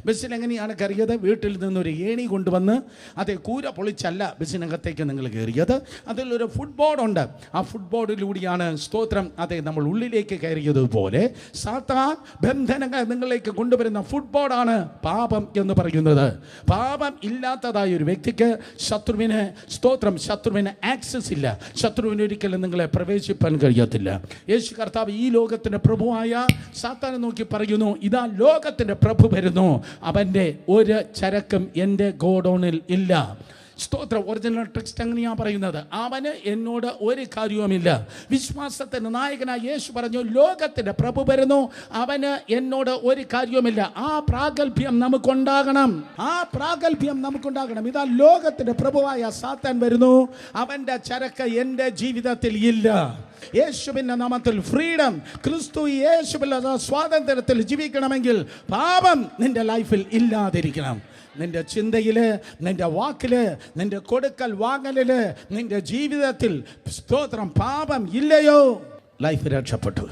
ബസ്സിൽ എങ്ങനെയാണ് കയറിയത്? വീട്ടിൽ നിന്നൊരു ഏണി കൊണ്ടുവന്ന് അതേ കൂര പൊളിച്ചല്ല ബസ്സിനകത്തേക്ക് നിങ്ങൾ കയറിയത്. അതിലൊരു ഫുട്ബോർഡുണ്ട്. ആ ഫുട്ബോർഡിലൂടെയാണ് സ്തോത്രം അതെ നമ്മൾ ഉള്ളിലേക്ക് കയറിയതുപോലെ സാത്താൻ ബന്ധനങ്ങൾ നിങ്ങളിലേക്ക് കൊണ്ടുവരുന്ന ഫുട്ബോർഡാണ് പാപം എന്ന് പറയുന്നത്. പാപം ഇല്ലാത്തതായ ഒരു വ്യക്തിക്ക് ശത്രുവിന് ആക്സസ് ഇല്ല. ശത്രുവിന് ഒരിക്കലും നിങ്ങളെ പ്രവേശിപ്പാൻ കഴിയത്തില്ല. യേശു കർത്താവ് ഈ ലോകത്തിൻ്റെ പ്രഭുവായ സാത്താനെ നോക്കി പറയുന്നു, ഇതാ ലോകത്തിൻ്റെ പ്രഭു വരുന്നു, അവൻ്റെ ഒരു ചരക്കും എൻ്റെ ഗോഡൗണിൽ ഇല്ല. സ്തോത്രം. ഒറിജിനൽ ടെക്സ്റ്റ് അങ്ങനെയാണ് പറയുന്നത്. അവന് എന്നോട് ഒരു കാര്യവുമില്ല. വിശ്വാസത്തിൻ്റെ നായകനായ യേശു പറഞ്ഞു, ലോകത്തിൻ്റെ പ്രഭു വരുന്നു, അവന് എന്നോട് ഒരു കാര്യവുമില്ല. ആ പ്രാഗൽഭ്യം നമുക്കുണ്ടാകണം. ഇതാ ലോകത്തിൻ്റെ പ്രഭുവായ സാത്താൻ വരുന്നു, അവൻ്റെ ചരക്ക് എൻ്റെ ജീവിതത്തിൽ ഇല്ല. യേശുവിൻ്റെ നാമത്തിൽ ഫ്രീഡം, ക്രിസ്തു യേശുവിലുള്ള സ്വാതന്ത്ര്യത്തിൽ ജീവിക്കണമെങ്കിൽ പാപം നിന്റെ ലൈഫിൽ ഇല്ലാതിരിക്കണം. നിന്റെ ചിന്തയില്, നിന്റെ വാക്കില്, നിന്റെ കൊടുക്കൽ വാങ്ങലില്, നിന്റെ ജീവിതത്തിൽ സ്തോത്രം പാപം ഇല്ലയോ, ലൈഫ് രക്ഷപ്പെട്ടു.